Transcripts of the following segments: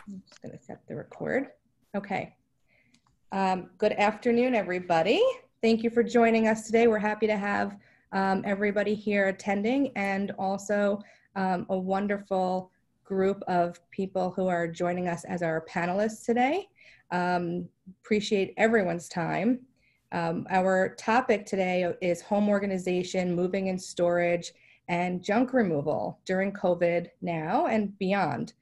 I'm just going to set the record. Okay. Good afternoon, everybody. Thank you for joining us today. We're happy to have everybody here attending, and also a wonderful group of people who are joining us as our panelists today. Appreciate everyone's time. Our topic today is home organization, moving and storage, and junk removal during COVID now and beyond.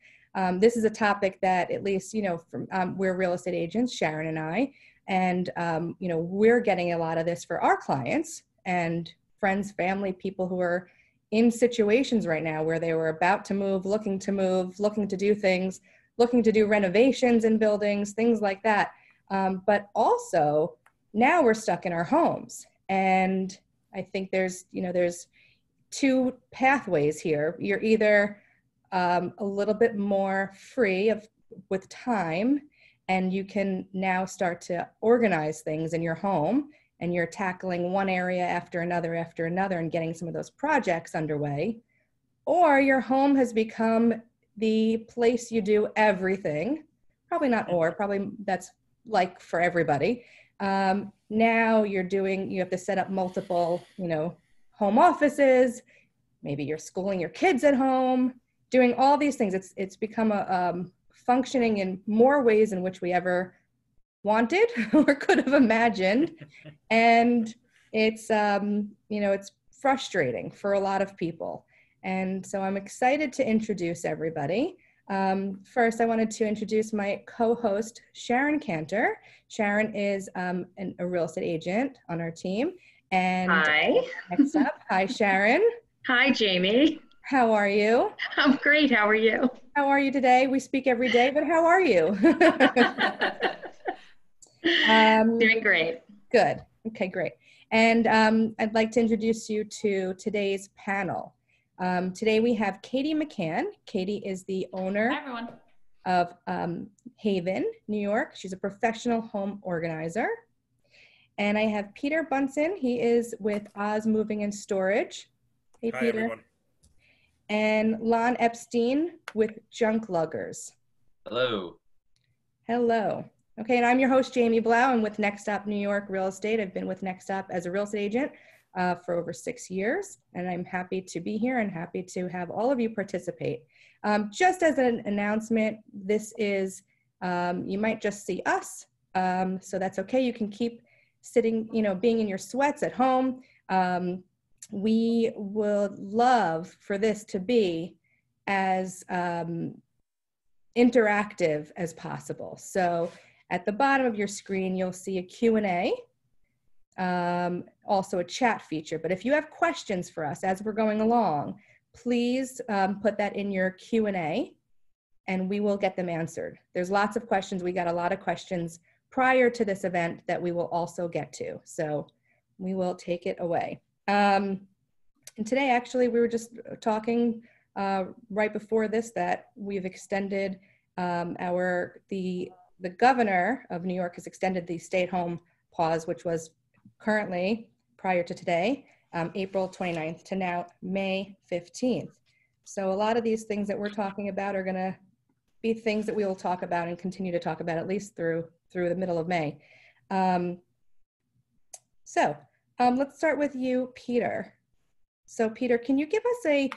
This is a topic that, at least, from we're real estate agents, Sharon and I, and we're getting a lot of this for our clients and friends, family, people who are in situations right now where they were about to move, looking to do things, looking to do renovations in buildings, things like that. But also now we're stuck in our homes. And I think there's two pathways here. You're either a little bit more free with time, and you can now start to organize things in your home, and you're tackling one area after another and getting some of those projects underway. Or your home has become the place you do everything. Probably not or, probably that's like for everybody. Now you have to set up multiple, home offices. Maybe you're schooling your kids at home, doing all these things. It's become a functioning in more ways in which we ever wanted or could have imagined. And it's, it's frustrating for a lot of people. And so I'm excited to introduce everybody. First, I wanted to introduce my co-host, Sharon Cantor. Sharon is a real estate agent on our team. And hi. Next up, hi, Sharon. Hi, Jamie. How are you? I'm great. How are you? How are you today? We speak every day, but how are you? Doing great. Good. Okay, great. And I'd like to introduce you to today's panel. Today we have Katie McCann. Katie is the owner of Haven, New York. She's a professional home organizer. And I have Peter Buntzen. He is with Oz Moving and Storage. Hey, Hi, Peter. everyone. And Lon Epstein with Junkluggers. Hello. Hello. Okay, and I'm your host, Jamie Blau. I'm with Next Stop New York Real Estate. I've been with Next Stop as a real estate agent for over 6 years, and I'm happy to be here and happy to have all of you participate. Just as an announcement, this is, you might just see us, so that's okay. You can keep sitting, being in your sweats at home. We would love for this to be as interactive as possible. So at the bottom of your screen, you'll see a Q&A, also a chat feature. But if you have questions for us as we're going along, please put that in your Q&A and we will get them answered. There's lots of questions. We got a lot of questions prior to this event that we will also get to. So we will take it away. And today, actually, we were just talking right before this that we've extended the governor of New York has extended the stay-at-home pause, which was currently, prior to today, April 29th to now May 15th. So a lot of these things that we're talking about are going to be things that we will talk about and continue to talk about at least through the middle of May. Let's start with you, Peter. So Peter, can you give us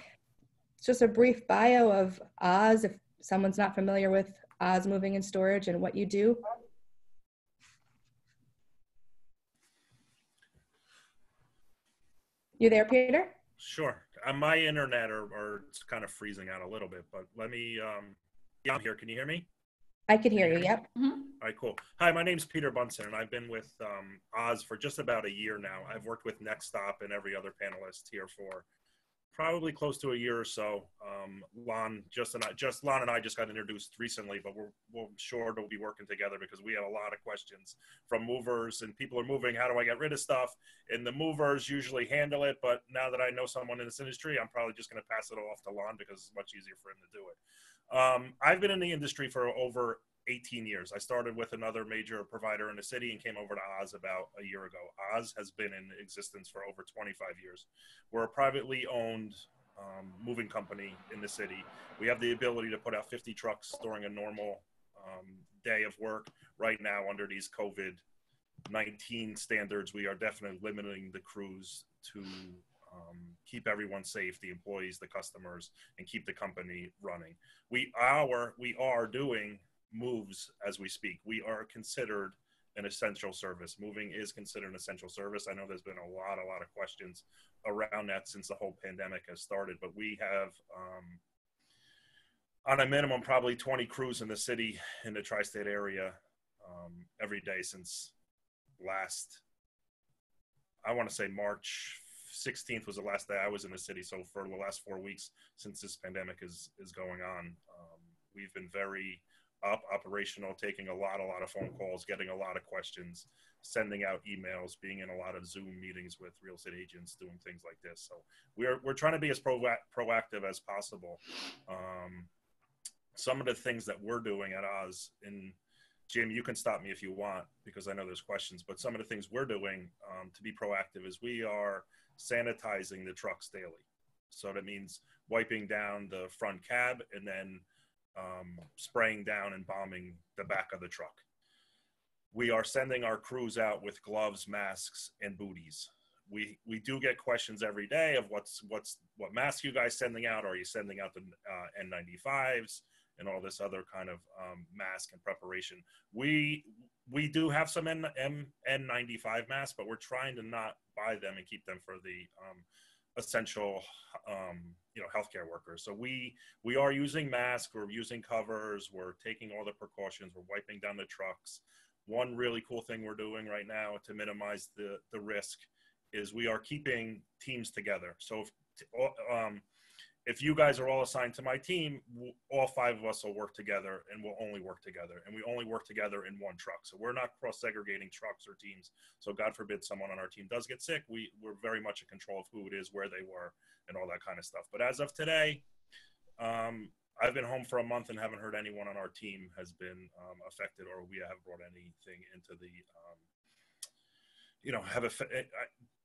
just a brief bio of Oz, if someone's not familiar with Oz Moving and Storage and what you do? You there, Peter? Sure. My internet or it's kind of freezing out a little bit, but let me, yeah, I'm here. Can you hear me? I can hear you, yep. Mm-hmm. All right, cool. Hi, my name's Peter Buntzen, and I've been with Oz for just about a year now. I've worked with Next Stop and every other panelist here for probably close to a year or so. Lon and I just got introduced recently, but we're sure to be working together because we have a lot of questions from movers, and people are moving. How do I get rid of stuff? And the movers usually handle it, but now that I know someone in this industry, I'm probably just going to pass it off to Lon because it's much easier for him to do it. I've been in the industry for over 18 years. I started with another major provider in the city and came over to Oz about a year ago. Oz has been in existence for over 25 years. We're a privately owned moving company in the city. We have the ability to put out 50 trucks during a normal day of work. Right now, under these COVID-19 standards, we are definitely limiting the crews to keep everyone safe, the employees, the customers, and keep the company running. We are doing moves as we speak. We are considered an essential service. Moving is considered an essential service. I know there's been a lot of questions around that since the whole pandemic has started, but we have on a minimum probably 20 crews in the city, in the tri-state area, every day since I want to say March 16th was the last day I was in the city. So for the last 4 weeks since this pandemic is going on, we've been very operational, taking a lot of phone calls, getting a lot of questions, sending out emails, being in a lot of Zoom meetings with real estate agents, doing things like this. So we're trying to be as proactive as possible. Some of the things that we're doing at Oz, and Jim, you can stop me if you want, because I know there's questions, but some of the things we're doing to be proactive is we are sanitizing the trucks daily. So that means wiping down the front cab and then spraying down and bombing the back of the truck. We are sending our crews out with gloves, masks, and booties. We do get questions every day of what mask you guys sending out? Are you sending out the N95s and all this other kind of mask and preparation? We do have some N95 masks, but we're trying to not buy them and keep them for the essential healthcare workers. So we are using masks, we're using covers, we're taking all the precautions, we're wiping down the trucks. One really cool thing we're doing right now to minimize the risk is we are keeping teams together. So if you guys are all assigned to my team, all 5 of us will work together, and we'll only work together, and we only work together in one truck. So we're not cross-segregating trucks or teams. So God forbid someone on our team does get sick, we're very much in control of who it is, where they were, and all that kind of stuff. But as of today, I've been home for a month and haven't heard anyone on our team has been affected, or we have brought anything into the,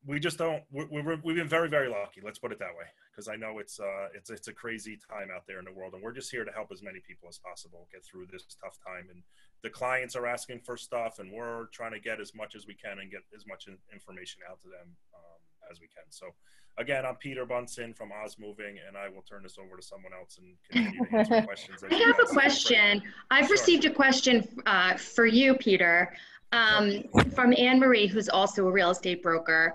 we just don't. We've been very, very lucky. Let's put it that way, because I know it's a crazy time out there in the world, and we're just here to help as many people as possible get through this tough time. And the clients are asking for stuff, and we're trying to get as much as we can and get as much information out to them as we can. So, again, I'm Peter Buntzen from Oz Moving, and I will turn this over to someone else and continue to answer questions. I have a question. I've received a question for you, Peter. From Anne Marie, who's also a real estate broker.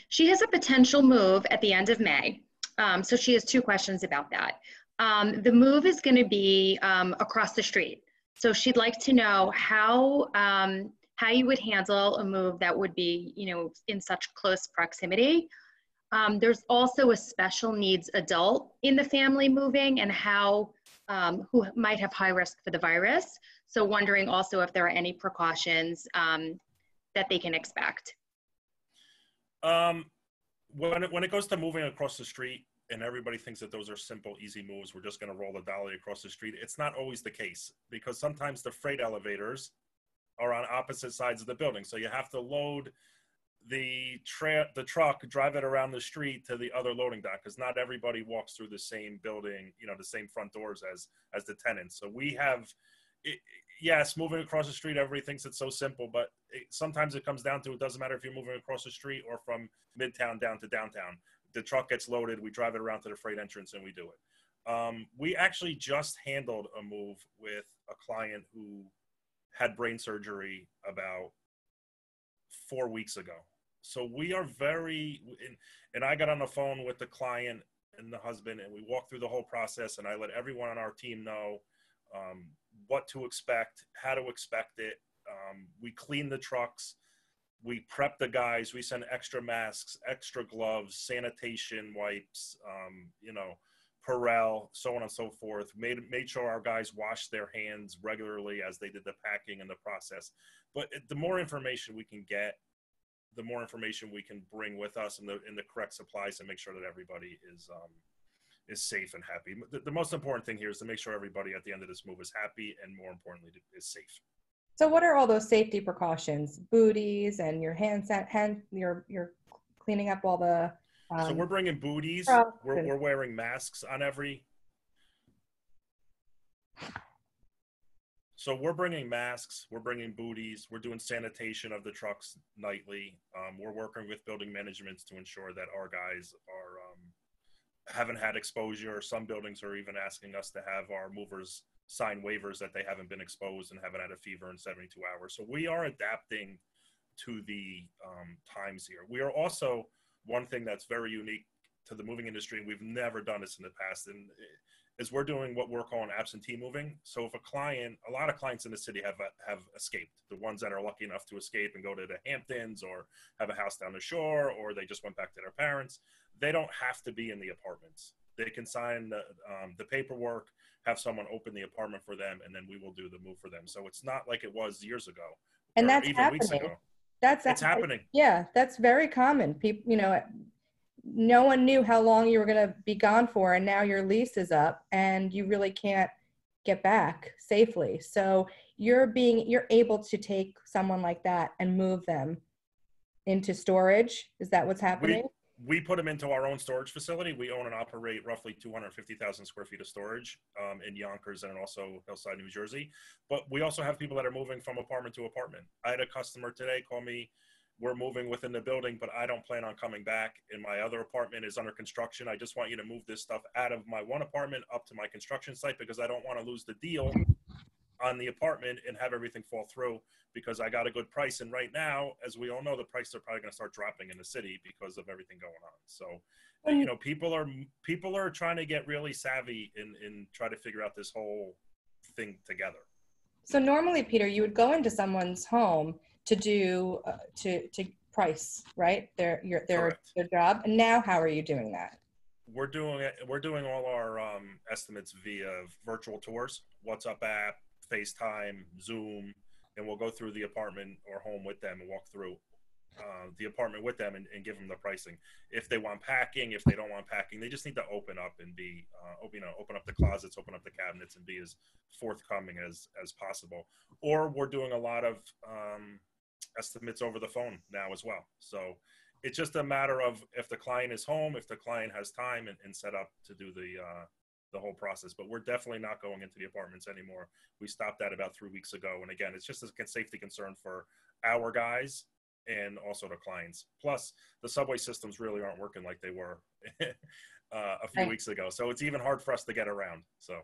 She has a potential move at the end of May. So she has 2 questions about that. The move is going to be across the street. So she'd like to know how you would handle a move that would be, in such close proximity. There's also a special needs adult in the family moving, and who might have high risk for the virus. So wondering also if there are any precautions that they can expect. When it goes to moving across the street, and everybody thinks that those are simple, easy moves, we're just going to roll the dolly across the street. It's not always the case, because sometimes the freight elevators are on opposite sides of the building. So you have to load the truck, drive it around the street to the other loading dock, because not everybody walks through the same building, the same front doors as the tenants. So we have, yes, moving across the street, everybody thinks it's so simple, but sometimes it comes down to, it doesn't matter if you're moving across the street or from Midtown down to downtown. The truck gets loaded, we drive it around to the freight entrance, and we do it. We actually just handled a move with a client who had brain surgery about 4 weeks ago. So we are and I got on the phone with the client and the husband, and we walked through the whole process, and I let everyone on our team know what to expect, how to expect it. We clean the trucks, we prep the guys, we send extra masks, extra gloves, sanitation wipes, Perel, so on and so forth. Made sure our guys washed their hands regularly as they did the packing and the process. But the more information we can get, the more information we can bring with us in the correct supplies, and make sure that everybody is safe and happy. The most important thing here is to make sure everybody at the end of this move is happy, and more importantly, is safe. So what are all those safety precautions? Booties and your you're cleaning up all the So we're bringing booties. We're wearing masks on every. So we're bringing masks, we're bringing booties, we're doing sanitation of the trucks nightly. We're working with building managements to ensure that our guys are haven't had exposure. Some buildings are even asking us to have our movers sign waivers that they haven't been exposed and haven't had a fever in 72 hours. So we are adapting to the times here. We are also, one thing that's very unique to the moving industry, and we've never done this in the past, and is we're doing what we're calling absentee moving. So if a lot of clients in the city have escaped, the ones that are lucky enough to escape and go to the Hamptons or have a house down the shore, or they just went back to their parents, they don't have to be in the apartments. They can sign the paperwork, have someone open the apartment for them, and then we will do the move for them. So it's not like it was years ago, and that's even weeks ago. It's happening. Yeah, that's very common. People, no one knew how long you were going to be gone for, and now your lease is up and you really can't get back safely. So you're able to take someone like that and move them into storage. Is that what's happening? We put them into our own storage facility. We own and operate roughly 250,000 square feet of storage in Yonkers and also Hillside, New Jersey. But we also have people that are moving from apartment to apartment. I had a customer today call me. We're moving within the building, but I don't plan on coming back. And my other apartment is under construction. I just want you to move this stuff out of my one apartment up to my construction site because I don't want to lose the deal on the apartment and have everything fall through because I got a good price. And right now, as we all know, the prices are probably going to start dropping in the city because of everything going on. So, people are trying to get really savvy and try to figure out this whole thing together. So normally, Peter, you would go into someone's home to do to price, right? Their job. And now, how are you doing that? We're doing all our estimates via virtual tours, WhatsApp app, FaceTime, Zoom, and we'll go through the apartment or home with them and walk through the apartment with them and give them the pricing. If they want packing, if they don't want packing, they just need to open up and be, open up the closets, open up the cabinets, and be as forthcoming as possible. Or we're doing a lot of estimates over the phone now as well. So it's just a matter of if the client is home, if the client has time and set up to do the whole process. But we're definitely not going into the apartments anymore. We stopped that about 3 weeks ago. And again, it's just a safety concern for our guys and also the clients. Plus, the subway systems really aren't working like they were a few weeks ago. So it's even hard for us to get around. So.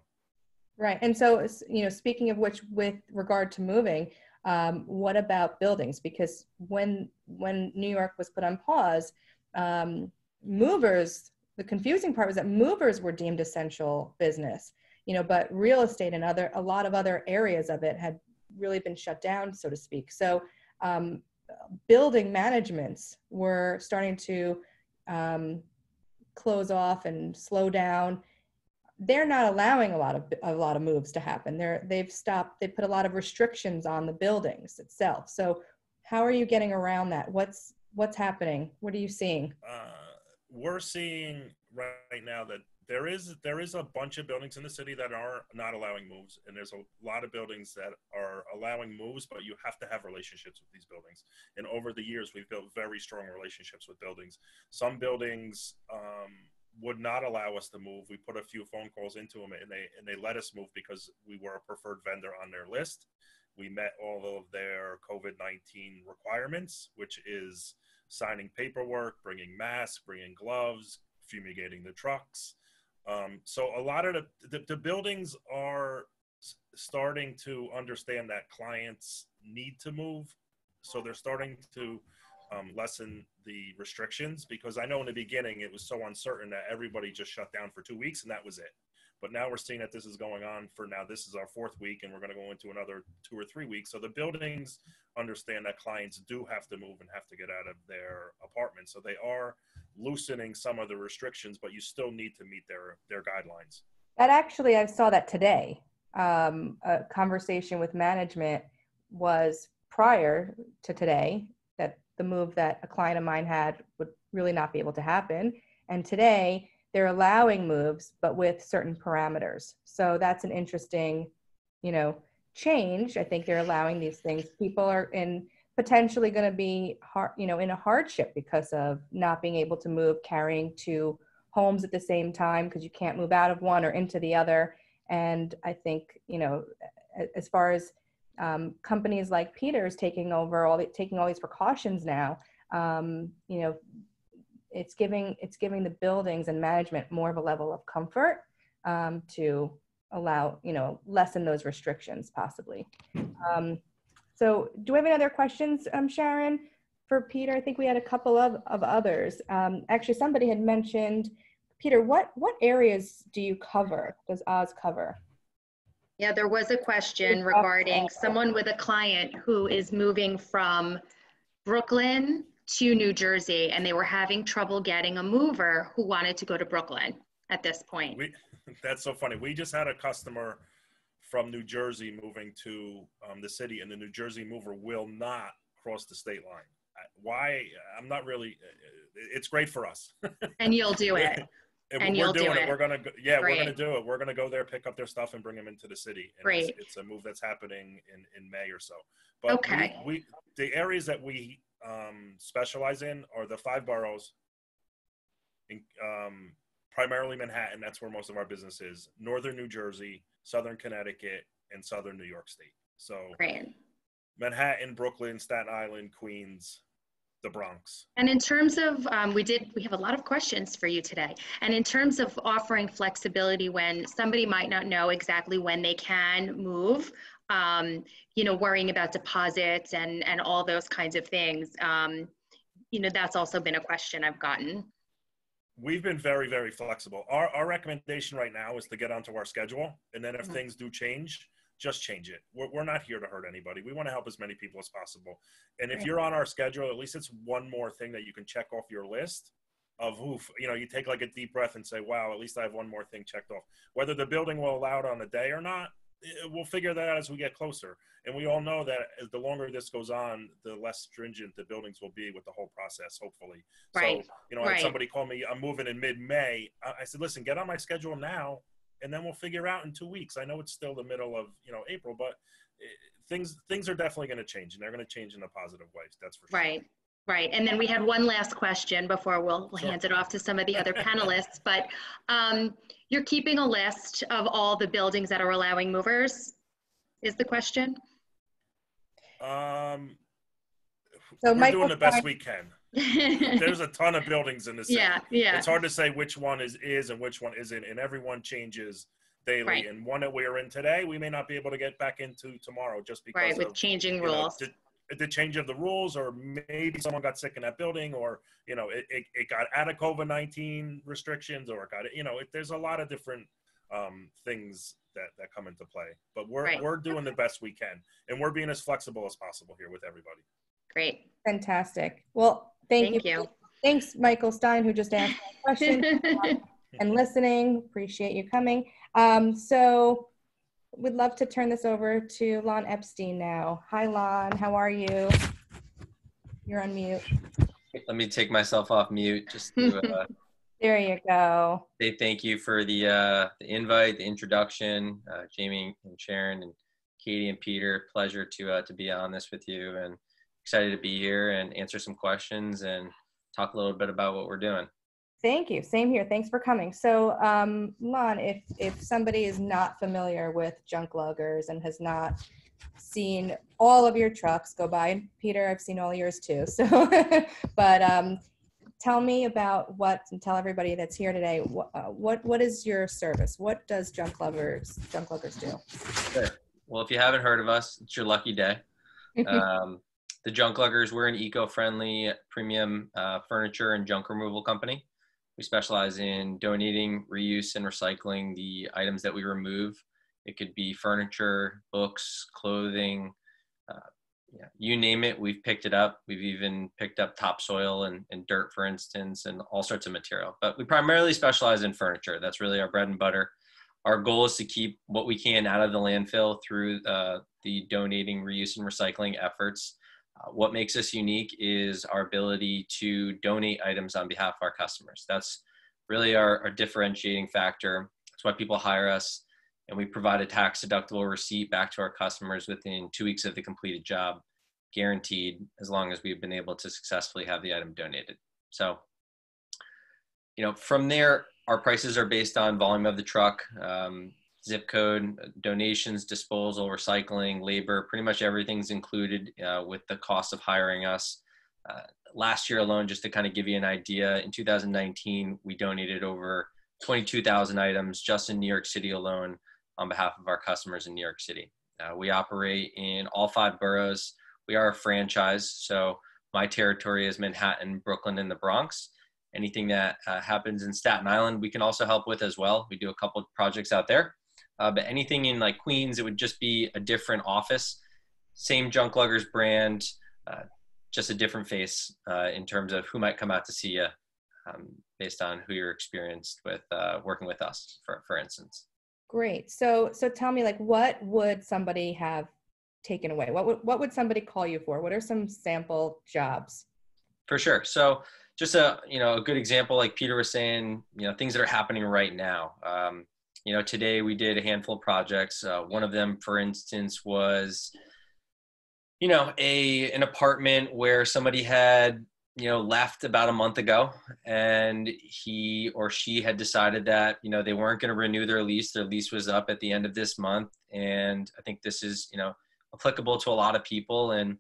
Right. And so, speaking of which, with regard to moving, what about buildings? Because when New York was put on pause, movers, the confusing part was that movers were deemed essential business, but real estate and a lot of other areas of it had really been shut down, so to speak. So building managements were starting to close off and slow down. They're not allowing a lot of moves to happen. They've put a lot of restrictions on the buildings itself. So how are you getting around that? What's happening? What are you seeing? We're seeing right now that there is a bunch of buildings in the city that are not allowing moves, and there's a lot of buildings that are allowing moves, but you have to have relationships with these buildings. And over the years, we've built very strong relationships with buildings. Some buildings would not allow us to move. We put a few phone calls into them, and they let us move because we were a preferred vendor on their list. We met all of their COVID-19 requirements, which is signing paperwork, bringing masks, bringing gloves, fumigating the trucks. So a lot of the buildings are starting to understand that clients need to move. So they're starting to lessen the restrictions, because I know in the beginning it was so uncertain that everybody just shut down for 2 weeks and that was it. But now we're seeing that this is going on for now. This is our 4th week and we're going to go into another 2 or 3 weeks. So the buildings understand that clients do have to move and have to get out of their apartments. So they are loosening some of the restrictions, but you still need to meet their guidelines. That actually, I saw that today. A conversation with management was prior to today, that the move that a client of mine had would really not be able to happen. And today they're allowing moves, but with certain parameters. So that's an interesting, change. I think they're allowing these things. People are in potentially going to be hard, in a hardship because of not being able to move, carrying two homes at the same time because you can't move out of one or into the other. And I think, as far as companies like Peter's taking all these precautions now, it's giving the buildings and management more of a level of comfort to allow, lessen those restrictions possibly. So do we have any other questions, Sharon, for Peter? I think we had a couple of others. Actually, somebody had mentioned, Peter, what areas does Oz cover? Yeah, there was a question regarding someone with a client who is moving from Brooklyn to New Jersey, and they were having trouble getting a mover who wanted to go to Brooklyn at this point. That's so funny. We just had a customer from New Jersey moving to the city, and the New Jersey mover will not cross the state line. Why? I'm not really, it's great for us. And you'll do it. And we're doing it. We're going to go, yeah, Great. we're going to do it. We're going to go there, pick up their stuff, and bring them into the city. And Great. It's a move that's happening in May or so. But okay. we the areas that we specialize in are the 5 boroughs, primarily Manhattan. That's where most of our business is. Northern New Jersey, Southern Connecticut, and Southern New York State. So Great. Manhattan, Brooklyn, Staten Island, Queens, the Bronx. And in terms of, we have a lot of questions for you today. And in terms of offering flexibility when somebody might not know exactly when they can move, worrying about deposits and all those kinds of things, that's also been a question I've gotten. We've been very, very flexible. Our recommendation right now is to get onto our schedule. And then if things do change, just change it. We're not here to hurt anybody. We want to help as many people as possible. And if you're on our schedule, at least it's one more thing that you can check off your list of you take like a deep breath and say, wow, at least I have one more thing checked off. Whether the building will allow it on the day or not, we'll figure that out as we get closer. And we all know that as the longer this goes on, the less stringent the buildings will be with the whole process, hopefully. Right. So, I had somebody call me, I'm moving in mid-May. I said, listen, get on my schedule now, and then we'll figure out in 2 weeks. I know it's still the middle of, April, but things are definitely going to change, and they're going to change in a positive way. That's for sure. Right. Right. And then we had one last question before we'll Sure. hand it off to some of the other panelists, but you're keeping a list of all the buildings that are allowing movers, is the question? So we're Michael, doing the best we can. There's a ton of buildings in the city. Yeah. It's hard to say which one is and which one isn't, and everyone changes daily. Right. And one that we're in today, we may not be able to get back into tomorrow just because Right, with changing rules. The change of the rules, or maybe someone got sick in that building, or it got out of COVID-19 restrictions, or it got there's a lot of different things that come into play. But we're doing the best we can, and we're being as flexible as possible here with everybody. Great. Fantastic. Well, thank you. Thanks, Michael Stein, who just asked a question and listening. Appreciate you coming. So we'd love to turn this over to Lon Epstein now. Hi, Lon. How are you? You're on mute. Let me take myself off mute just to there you go. say thank you for the invite, the introduction. Jamie and Sharon and Katie and Peter, pleasure to be on this with you, and excited to be here and answer some questions and talk a little bit about what we're doing. Thank you. Same here. Thanks for coming. So, Lon, if somebody is not familiar with Junkluggers and has not seen all of your trucks go by, and Peter, I've seen all yours too. So, but tell me about and tell everybody that's here today, what is your service? What does Junkluggers do? Sure. Well, if you haven't heard of us, it's your lucky day. The Junkluggers, we're an eco-friendly premium furniture and junk removal company. We specialize in donating, reuse, and recycling the items that we remove. It could be furniture, books, clothing, you name it, we've picked it up. We've even picked up topsoil and dirt, for instance, and all sorts of material. But we primarily specialize in furniture. That's really our bread and butter. Our goal is to keep what we can out of the landfill through the donating, reuse, and recycling efforts. What makes us unique is our ability to donate items on behalf of our customers. That's really our differentiating factor. That's why people hire us, and we provide a tax-deductible receipt back to our customers within 2 weeks of the completed job. guaranteed as long as we've been able to successfully have the item donated. So, from there, our prices are based on volume of the truck, zip code, donations, disposal, recycling, labor, pretty much everything's included with the cost of hiring us. Last year alone, just to kind of give you an idea, in 2019, we donated over 22,000 items just in New York City alone on behalf of our customers in New York City. We operate in all 5 boroughs. We are a franchise, so my territory is Manhattan, Brooklyn, and the Bronx. Anything that happens in Staten Island, we can also help with as well. We do a couple of projects out there. But anything in like Queens, it would just be a different office. Same Junkluggers brand, just a different face in terms of who might come out to see you based on who you're experienced with working with us, for instance. Great. So tell me, like, what would somebody have taken away? What would somebody call you for? What are some sample jobs? For sure. So just a good example, like Peter was saying, things that are happening right now. Today we did a handful of projects. One of them, for instance, was, an apartment where somebody had, left about a month ago, and he or she had decided that, they weren't going to renew their lease. Their lease was up at the end of this month. And I think this is, applicable to a lot of people. And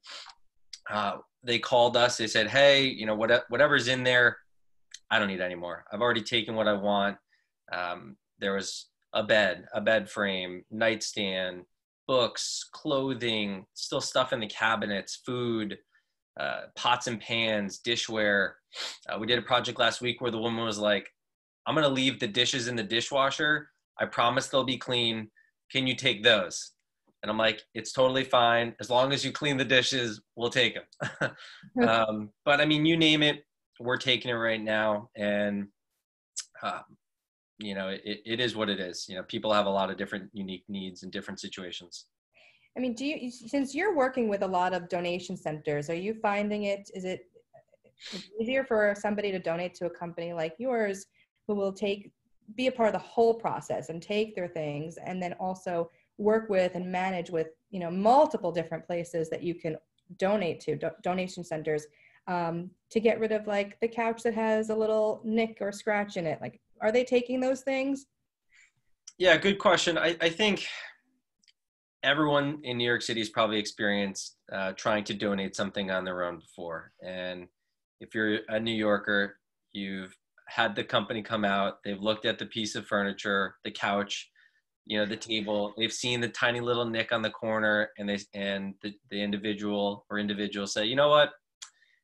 they called us, they said, hey, whatever's in there, I don't need anymore. I've already taken what I want. There was a bed frame, nightstand, books, clothing, still stuff in the cabinets, food, pots and pans, dishware. We did a project last week where the woman was like, I'm going to leave the dishes in the dishwasher. I promise they'll be clean. Can you take those? And I'm like, it's totally fine. As long as you clean the dishes, we'll take them. But I mean, you name it, we're taking it right now. And, it is what it is. People have a lot of different unique needs in different situations. I mean, since you're working with a lot of donation centers, are you finding is it easier for somebody to donate to a company like yours who will be a part of the whole process and take their things, and then also work with and manage with, multiple different places that you can donate to, donation centers, to get rid of like the couch that has a little nick or scratch in it? Like, are they taking those things? Yeah, good question. I think everyone in New York City has probably experienced trying to donate something on their own before. And if you're a New Yorker, you've had the company come out, they've looked at the piece of furniture, the couch, the table, they've seen the tiny little nick on the corner, and the individual or individuals say, you know what,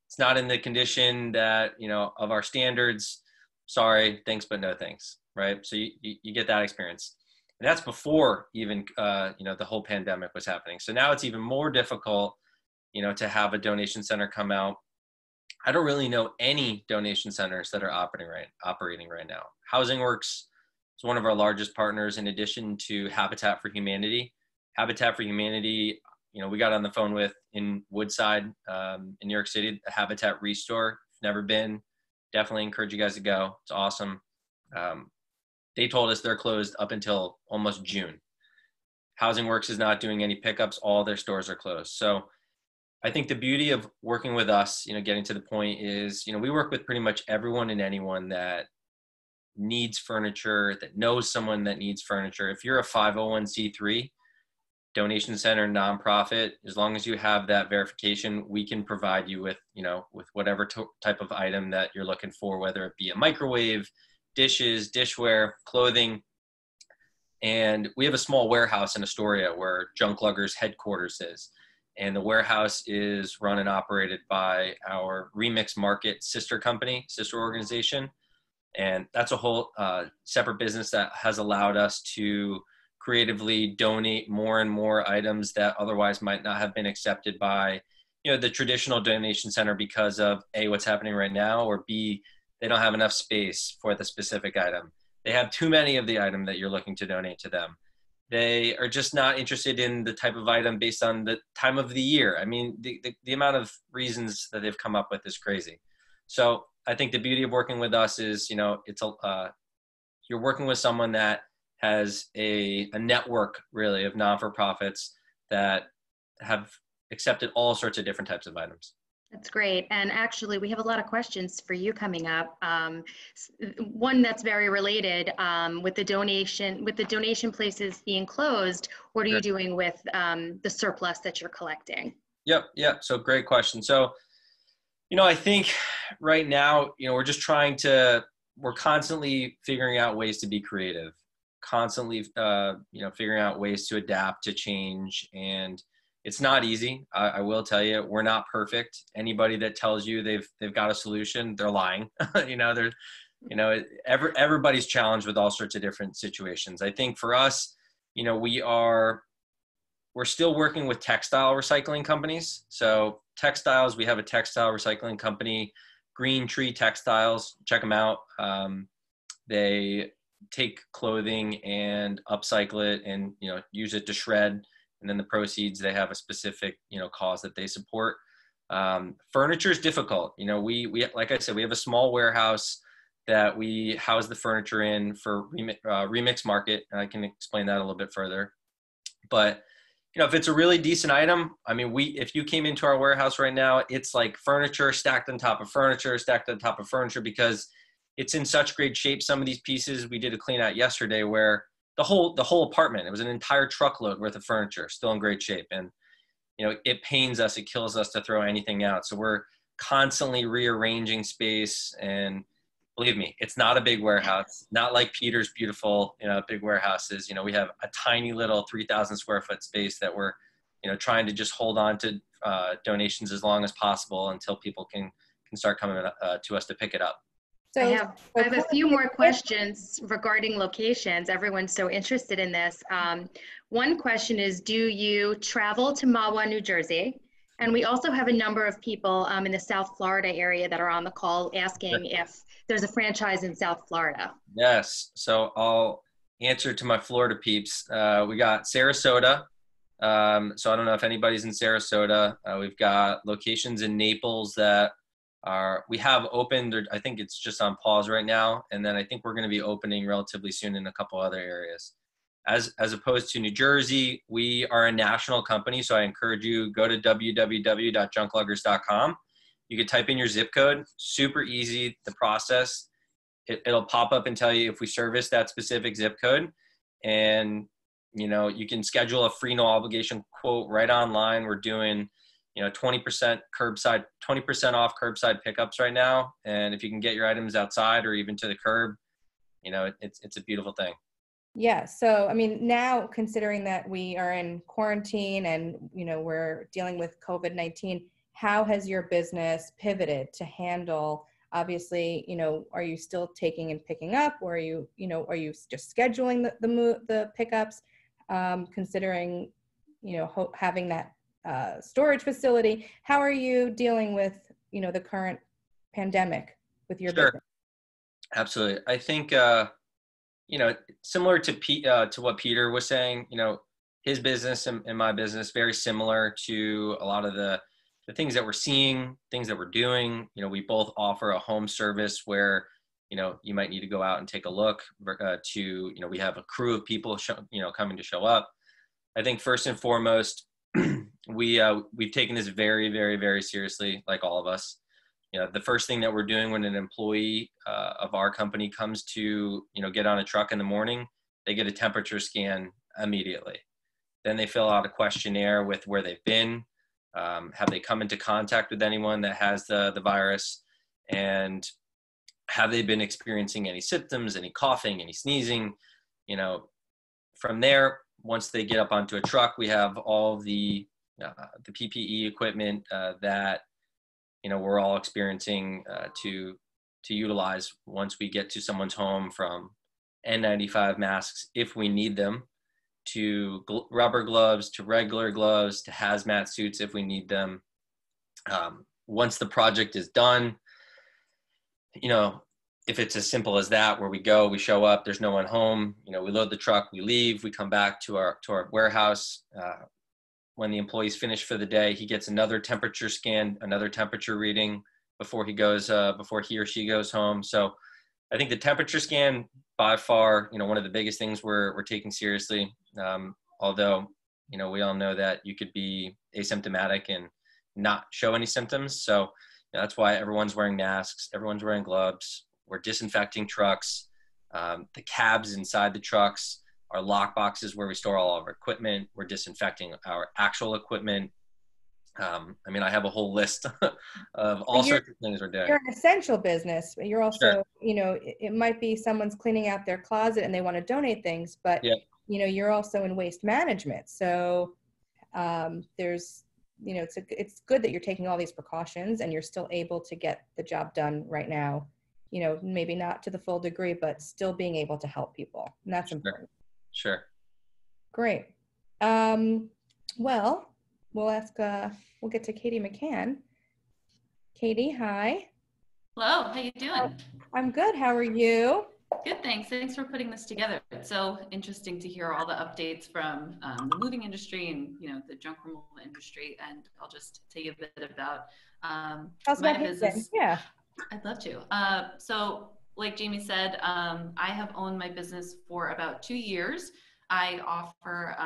it's not in the condition that, of our standards. Sorry, thanks, but no thanks. Right. So you get that experience. And that's before even, the whole pandemic was happening. So now it's even more difficult, to have a donation center come out. I don't really know any donation centers that are operating right now. Housing Works is one of our largest partners, in addition to Habitat for Humanity. Habitat for Humanity, we got on the phone with in Woodside, in New York City, the Habitat Restore. If never been, definitely encourage you guys to go. It's awesome. They told us they're closed up until almost June. Housing Works is not doing any pickups. All their stores are closed. So I think the beauty of working with us, getting to the point is, we work with pretty much everyone and anyone that needs furniture, that knows someone that needs furniture. If you're a 501c3 donation center, nonprofit, as long as you have that verification, we can provide you with, with whatever type of item that you're looking for, whether it be a microwave, dishes, dishware, clothing. And we have a small warehouse in Astoria where Junkluggers headquarters is. And the warehouse is run and operated by our Remix Market sister organization. And that's a whole separate business that has allowed us to creatively donate more and more items that otherwise might not have been accepted by, the traditional donation center because of A, what's happening right now, or B, they don't have enough space for the specific item. They have too many of the item that you're looking to donate to them. They are just not interested in the type of item based on the time of the year. I mean, the amount of reasons that they've come up with is crazy. So I think the beauty of working with us is, you're working with someone that has a network really of non-for-profits that have accepted all sorts of different types of items. That's great. And actually, we have a lot of questions for you coming up. One that's very related with the donation places being closed. What are you doing with the surplus that you're collecting? Yep. So great question. So, I think right now, we're constantly figuring out ways to be creative, constantly, figuring out ways to adapt to change. And it's not easy. I will tell you, we're not perfect. Anybody that tells you they've got a solution, they're lying. Everybody's challenged with all sorts of different situations. I think for us, we're still working with textile recycling companies. So textiles, we have a textile recycling company, Green Tree Textiles. Check them out. They take clothing and upcycle it and, use it to shred. And then the proceeds, they have a specific, cause that they support. Furniture is difficult. We like I said, we have a small warehouse that we house the furniture in for Remix Market. And I can explain that a little bit further. But, if it's a really decent item, if you came into our warehouse right now, it's like furniture stacked on top of furniture, stacked on top of furniture, because it's in such great shape. Some of these pieces, we did a clean out yesterday where the whole apartment, it was an entire truckload worth of furniture, still in great shape. And, it pains us, it kills us to throw anything out. So we're constantly rearranging space. And believe me, it's not a big warehouse, not like Peter's beautiful, big warehouses. We have a tiny little 3,000 square foot space that we're, trying to just hold on to donations as long as possible until people can start coming to us to pick it up. So I have a few more questions regarding locations. Everyone's so interested in this. One question is, do you travel to Mahwah, New Jersey? And we also have a number of people in the South Florida area that are on the call asking if there's a franchise in South Florida. Yes. So I'll answer to my Florida peeps. We got Sarasota. So I don't know if anybody's in Sarasota. We've got locations in Naples that we have opened. I think it's just on pause right now. And then I think we're going to be opening relatively soon in a couple other areas. As opposed to New Jersey, we are a national company. So I encourage you, go to www.junkluggers.com. You can type in your zip code, super easy, the process. It'll pop up and tell you if we service that specific zip code. And, you can schedule a free no obligation quote right online. We're doing 20% curbside, 20% off curbside pickups right now. And if you can get your items outside or even to the curb, it's a beautiful thing. Yeah. So, now considering that we are in quarantine and, we're dealing with COVID-19, how has your business pivoted to handle, obviously, are you still taking and picking up, or are you just scheduling the pickups, considering, having that storage facility? How are you dealing with, the current pandemic with your business? Absolutely. I think, similar to what Peter was saying, his business and my business, very similar to a lot of the things that we're seeing, things that we're doing. We both offer a home service where, you might need to go out and take a look we have a crew of people, coming to show up. I think first and foremost, we've taken this very, very, very seriously, like all of us. The first thing that we're doing when an employee of our company comes to, get on a truck in the morning, they get a temperature scan immediately. Then they fill out a questionnaire with where they've been. Have they come into contact with anyone that has the virus? And have they been experiencing any symptoms, any coughing, any sneezing? From there, once they get up onto a truck, we have all the PPE equipment that we're all experiencing to utilize once we get to someone's home, from N95 masks if we need them, to rubber gloves, to regular gloves, to hazmat suits if we need them. Once the project is done, if it's as simple as that, where we show up, there's no one home, we load the truck, we leave, we come back to our warehouse. When the employee's finished for the day, he gets another temperature scan, another temperature reading before he or she goes home. So I think the temperature scan, by far, one of the biggest things we're taking seriously. Although You know, we all know that you could be asymptomatic and not show any symptoms. So that's why everyone's wearing masks, everyone's wearing gloves. We're disinfecting trucks, the cabs inside the trucks, our lock boxes where we store all of our equipment. We're disinfecting our actual equipment. I mean, I have a whole list of all sorts of things we're doing. You're an essential business, but you're also, Sure. you know, it might be someone's cleaning out their closet and they want to donate things, but, Yeah. you know, you're also in waste management. So there's, you know, it's good that you're taking all these precautions and you're still able to get the job done right now, you know, maybe not to the full degree, but still being able to help people. And that's important. Sure. Great. Well, we'll get to Katie McCann. Katie, hi. Hello, how you doing? I'm good. How are you? Good, thanks. Thanks for putting this together. It's so interesting to hear all the updates from the moving industry and, you know, the junk removal industry. And I'll just tell you a bit about my business. Yeah. I'd love to. So like Jamie said, I have owned my business for about 2 years. I offer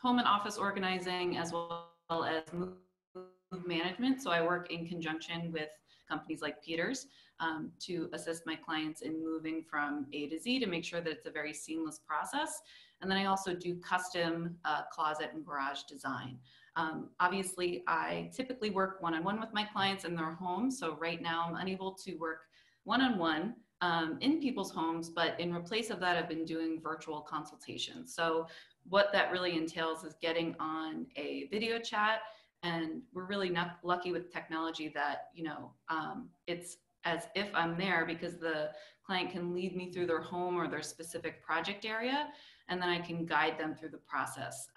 home and office organizing as well as move management. So I work in conjunction with companies like Peter's to assist my clients in moving from A to Z to make sure that it's a very seamless process. And then I also do custom closet and garage design. Obviously, I typically work one-on-one with my clients in their homes. So right now I'm unable to work one-on-one in people's homes, but in replace of that, I've been doing virtual consultations. So what that really entails is getting on a video chat. And we're really not lucky with technology that, you know, it's as if I'm there because the client can lead me through their home or their specific project area, and then I can guide them through the process.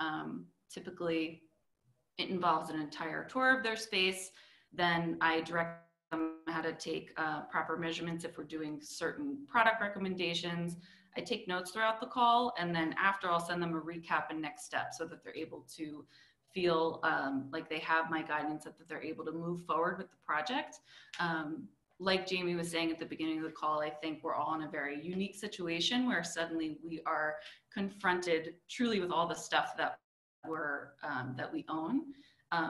Typically, it involves an entire tour of their space. Then I direct them how to take proper measurements if we're doing certain product recommendations. I take notes throughout the call, and then after I'll send them a recap and next step so that they're able to feel like they have my guidance, that they're able to move forward with the project. Like Jamie was saying at the beginning of the call, I think we're all in a very unique situation where suddenly we are confronted truly with all the stuff that that we own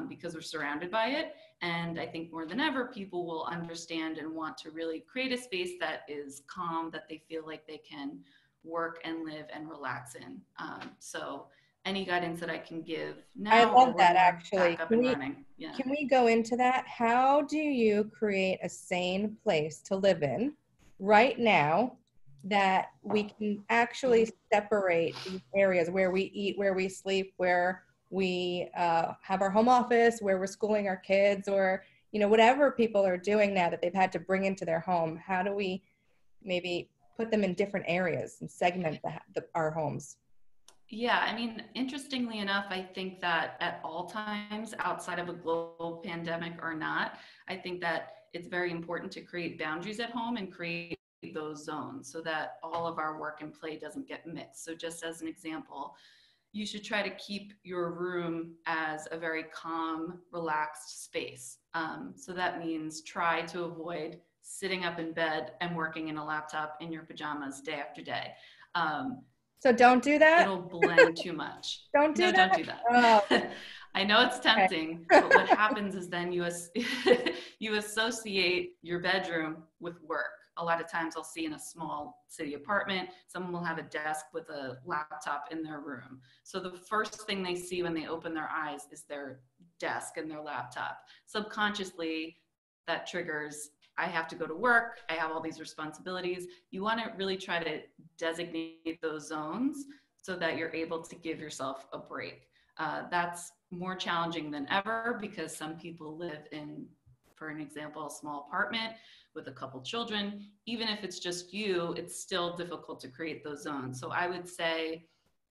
because we're surrounded by it. And I think more than ever, people will understand and want to really create a space that is calm, that they feel like they can work and live and relax in. So any guidance that I can give now. I love that, actually. Can we go into that? How do you create a sane place to live in right now that we can actually separate these areas where we eat, where we sleep, where we have our home office, where we're schooling our kids, or, you know, whatever people are doing now that they've had to bring into their home? How do we maybe put them in different areas and segment our homes? Yeah, I mean, interestingly enough, I think that at all times outside of a global pandemic or not, I think that it's very important to create boundaries at home and create those zones so that all of our work and play doesn't get mixed. So just as an example, you should try to keep your room as a very calm, relaxed space. So that means try to avoid sitting up in bed and working in a laptop in your pajamas day after day. So don't do that? It'll blend too much. Don't do that? Don't do that. Oh. I know it's tempting, but what happens is then you associate your bedroom with work. A lot of times I'll see in a small city apartment, someone will have a desk with a laptop in their room. So the first thing they see when they open their eyes is their desk and their laptop. Subconsciously, that triggers, I have to go to work, I have all these responsibilities. You want to really try to designate those zones so that you're able to give yourself a break. That's more challenging than ever because some people live in, for an example, a small apartment with a couple children. Even if it's just you, it's still difficult to create those zones. So I would say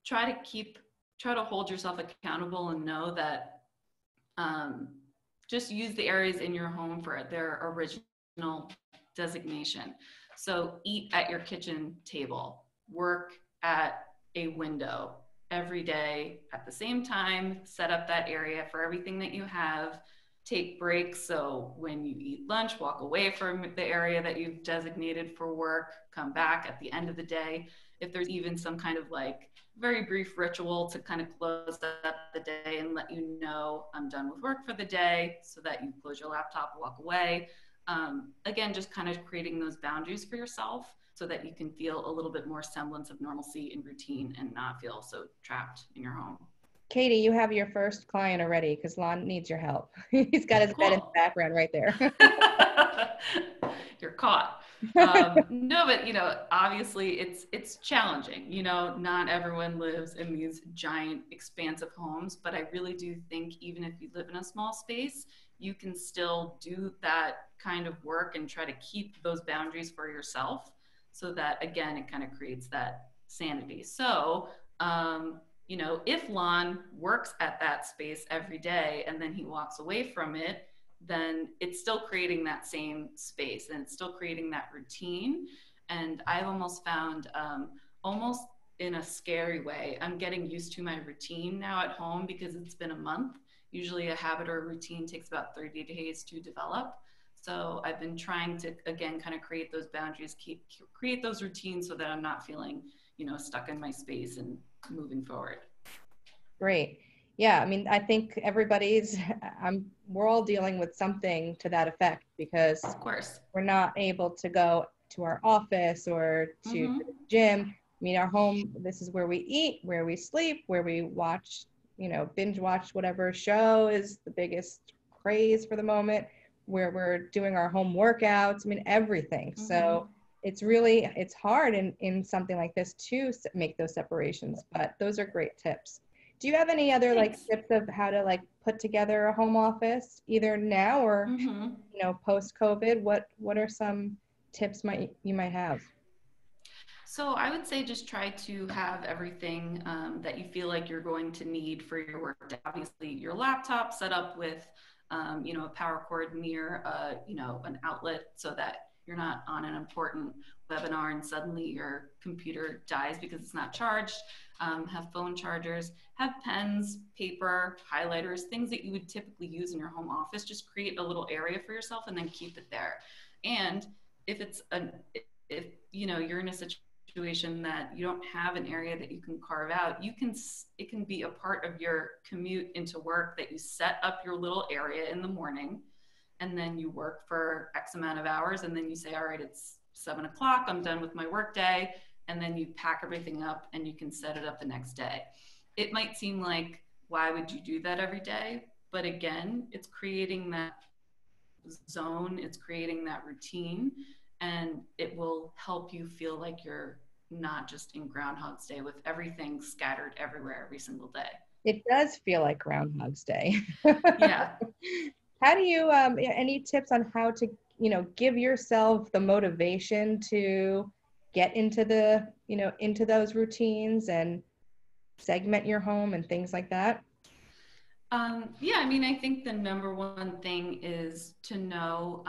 try to hold yourself accountable and know that just use the areas in your home for their original designation. So eat at your kitchen table, work at a window every day at the same time, set up that area for everything that you have. take breaks. So when you eat lunch, walk away from the area that you've designated for work, come back at the end of the day. If there's even some kind of like very brief ritual to kind of close up the day and let you know I'm done with work for the day, so that you close your laptop, walk away. Again, just kind of creating those boundaries for yourself so that you can feel a little bit more semblance of normalcy and routine and not feel so trapped in your home. Katie, you have your first client already because Lon needs your help. He's got his bed in the background right there. You're caught. No, but you know, obviously it's challenging. You know, not everyone lives in these giant, expansive homes, but I really do think even if you live in a small space, you can still do that kind of work and try to keep those boundaries for yourself, so that again, it kind of creates that sanity. So, you know, if Lon works at that space every day and then he walks away from it, then it's still creating that same space and it's still creating that routine. And I've almost found, almost in a scary way, I'm getting used to my routine now at home because it's been a month. Usually a habit or a routine takes about 30 days to develop. So I've been trying to, again, kind of create those boundaries, create those routines so that I'm not feeling, you know, stuck in my space and moving forward. Great. Yeah, I mean, I think we're all dealing with something to that effect because of course we're not able to go to our office or to the gym. I mean, our home, this is where we eat, where we sleep, where we watch, you know, binge watch whatever show is the biggest craze for the moment, where we're doing our home workouts, I mean, everything. So it's hard in something like this to make those separations, but those are great tips. Do you have any other like tips of how to like put together a home office either now or, you know, post-COVID? What are some tips you might have? So I would say just try to have everything that you feel like you're going to need for your work day. Obviously, your laptop set up with, you know, a power cord near, you know, an outlet so that you're not on an important webinar and suddenly your computer dies because it's not charged. Have phone chargers, have pens, paper, highlighters, things that you would typically use in your home office. Just create a little area for yourself and then keep it there. And if you know, you're in a situation that you don't have an area that you can carve out, it can be a part of your commute into work that you set up your little area in the morning and then you work for X amount of hours and then you say, all right, it's 7 o'clock, I'm done with my work day. And then you pack everything up and you can set it up the next day. It might seem like, why would you do that every day? But again, it's creating that zone, it's creating that routine, and it will help you feel like you're not just in Groundhog's Day with everything scattered everywhere every single day. It does feel like Groundhog's Day. Yeah. How do you, any tips on how to, you know, give yourself the motivation to get into the, you know, into those routines and segment your home and things like that? Yeah, I mean, I think the number one thing is to know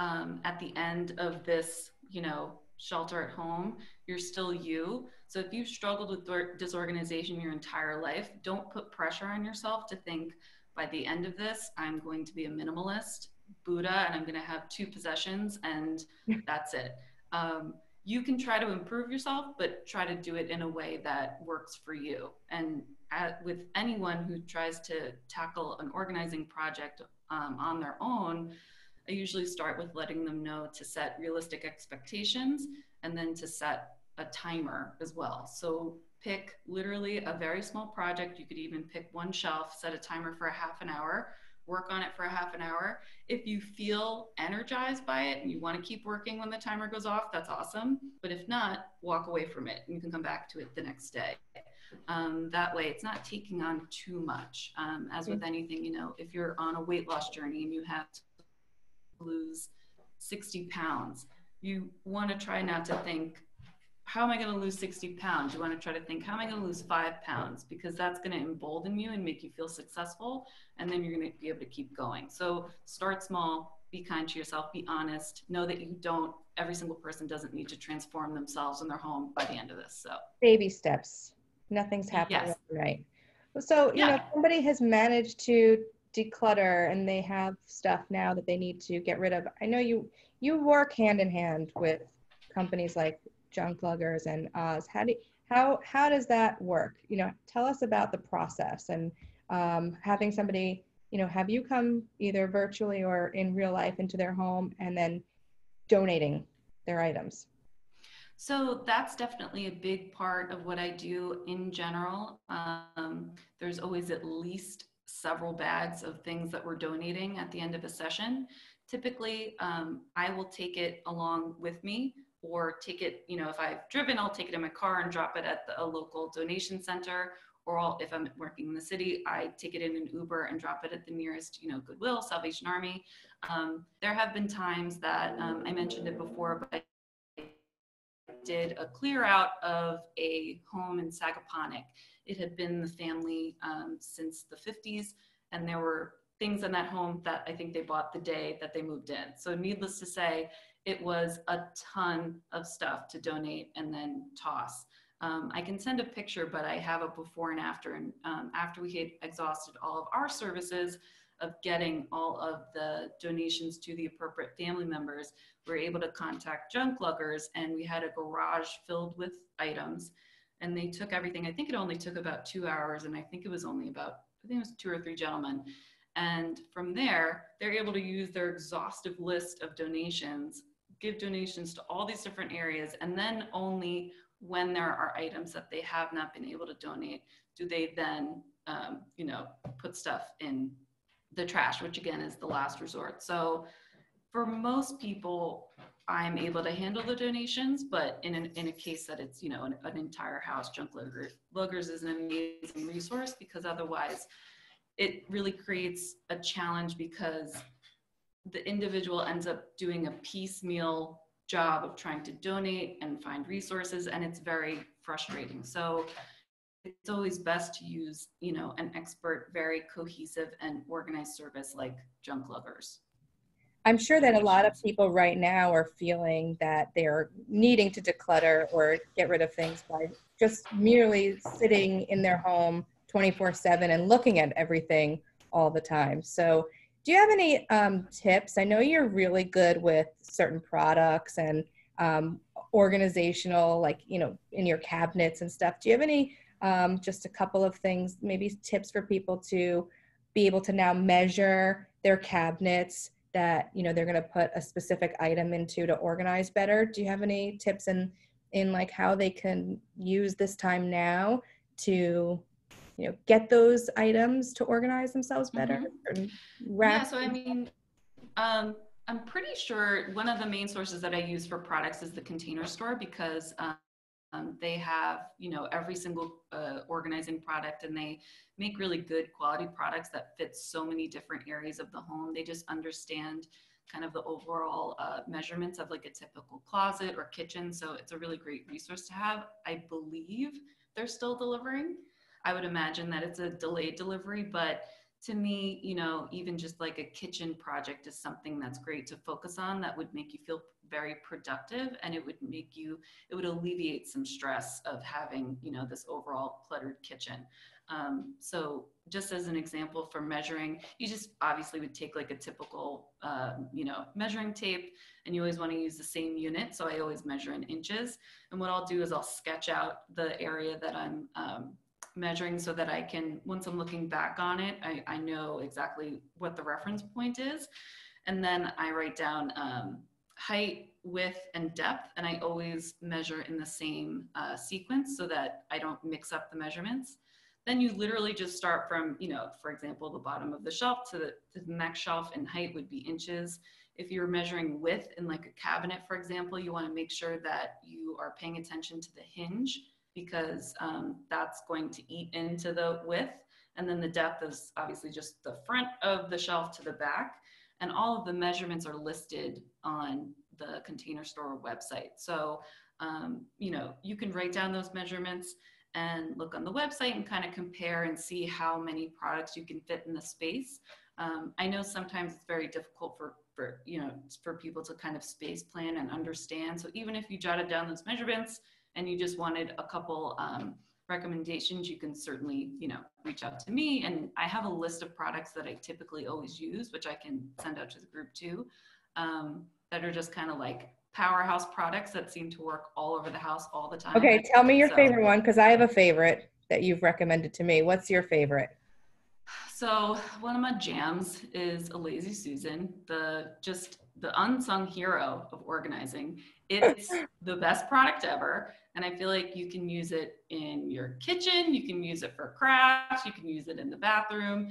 at the end of this, you know, shelter at home, you're still you. So if you've struggled with disorganization your entire life, don't put pressure on yourself to think by the end of this, I'm going to be a minimalist Buddha and I'm going to have 2 possessions and that's it. You can try to improve yourself, but try to do it in a way that works for you. And with anyone who tries to tackle an organizing project on their own, I usually start with letting them know to set realistic expectations and then to set a timer as well. So pick literally a very small project. You could even pick one shelf, set a timer for a half an hour, work on it for a half an hour. If you feel energized by it and you want to keep working when the timer goes off, that's awesome. But if not, walk away from it and you can come back to it the next day. That way it's not taking on too much. As with anything, you know, if you're on a weight loss journey and you have to lose 60 pounds, you want to try not to think, how am I going to lose 60 pounds? You want to try to think, how am I going to lose 5 pounds? Because that's going to embolden you and make you feel successful. And then you're going to be able to keep going. So start small, be kind to yourself, be honest, know that every single person doesn't need to transform themselves in their home by the end of this. So baby steps. Nothing's happening overnight. So, you know, somebody has managed to declutter and they have stuff now that they need to get rid of, I know you work hand in hand with companies like Junkluggers and Oz. How does that work? You know, tell us about the process and having somebody, you know, have you come either virtually or in real life into their home and then donating their items? So that's definitely a big part of what I do in general. There's always at least several bags of things that we're donating at the end of a session. Typically, I will take it along with me or take it, you know, if I've driven, I'll take it in my car and drop it at a local donation center. Or if I'm working in the city, I take it in an Uber and drop it at the nearest, you know, Goodwill, Salvation Army. There have been times that I mentioned it before, but I did a clear out of a home in Sagaponack. It had been the family since the 50s, and there were things in that home that I think they bought the day that they moved in. So needless to say, it was a ton of stuff to donate and then toss. I can send a picture, but I have a before and after. And after we had exhausted all of our services of getting all of the donations to the appropriate family members, we were able to contact Junkluggers, and we had a garage filled with items. And they took everything. I think it only took about 2 hours, and I think it was only about, I think it was 2 or 3 gentlemen. And from there, they're able to use their exhaustive list of donations, give donations to all these different areas, and then only when there are items that they have not been able to donate, do they then, you know, put stuff in the trash, which again is the last resort. So for most people, I'm able to handle the donations, but in a case that it's, you know, an entire house, Junkluggers is an amazing resource, because otherwise it really creates a challenge, because the individual ends up doing a piecemeal job of trying to donate and find resources, and it's very frustrating. So it's always best to use, you know, an expert, very cohesive and organized service like Junkluggers. I'm sure that a lot of people right now are feeling that they're needing to declutter or get rid of things by just merely sitting in their home 24/7 and looking at everything all the time. So do you have any tips? I know you're really good with certain products and organizational, like, you know, in your cabinets and stuff. Do you have any, just a couple of things, maybe tips for people to be able to now measure their cabinets that, you know, they're going to put a specific item into to organize better? Do you have any tips in like how they can use this time now to, you know, get those items to organize themselves better? Mm-hmm. Yeah, so I mean, I'm pretty sure one of the main sources that I use for products is the Container Store, because they have, you know, every single organizing product, and they make really good quality products that fit so many different areas of the home. They just understand kind of the overall measurements of like a typical closet or kitchen. So it's a really great resource to have. I believe they're still delivering. I would imagine that it's a delayed delivery, but to me, you know, even just like a kitchen project is something that's great to focus on, that would make you feel very productive, and it would alleviate some stress of having, you know, this overall cluttered kitchen. So just as an example for measuring, you just obviously would take like a typical, you know, measuring tape, and you always want to use the same unit. So I always measure in inches. And what I'll do is I'll sketch out the area that I'm measuring, so that I can, once I'm looking back on it, I know exactly what the reference point is. And then I write down height, width, and depth, and I always measure in the same sequence so that I don't mix up the measurements. Then you literally just start from, you know, for example, the bottom of the shelf to the next shelf, and height would be inches. If you're measuring width in like a cabinet, for example, you want to make sure that you are paying attention to the hinge, because that's going to eat into the width. And then the depth is obviously just the front of the shelf to the back. And all of the measurements are listed on the Container Store website. So, you know, you can write down those measurements and look on the website and kind of compare and see how many products you can fit in the space. I know sometimes it's very difficult for you know, for people to kind of space plan and understand. So even if you jotted down those measurements and you just wanted a couple recommendations, you can certainly, reach out to me. And I have a list of products that I typically always use, which I can send out to the group too, that are just kind of like powerhouse products that seem to work all over the house all the time. Okay, tell me your favorite one, because I have a favorite that you've recommended to me. What's your favorite? So one of my jams is a Lazy Susan, the unsung hero of organizing. It's the best product ever. And I feel like you can use it in your kitchen, you can use it for crafts, you can use it in the bathroom.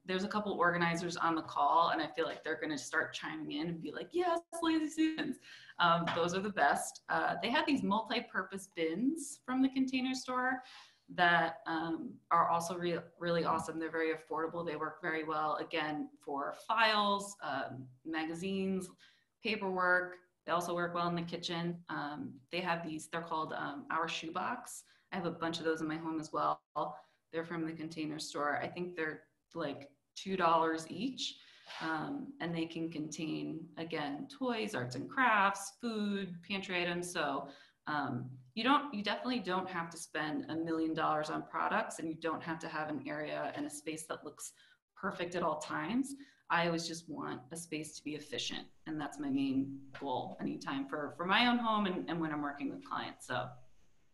There's a couple organizers on the call, and I feel like they're gonna start chiming in and be like, yes, Lazy Susans. Those are the best. They have these multi-purpose bins from the Container Store that are also really awesome. They're very affordable. They work very well, again, for files, magazines, paperwork. They also work well in the kitchen. They have these, they're called Our Shoebox. I have a bunch of those in my home as well. They're from the Container Store. I think they're like $2 each. And they can contain, again, toys, arts and crafts, food, pantry items. So you definitely don't have to spend $1 million on products, and you don't have to have an area and a space that looks perfect at all times. I always just want a space to be efficient, and that's my main goal anytime for my own home and when I'm working with clients. So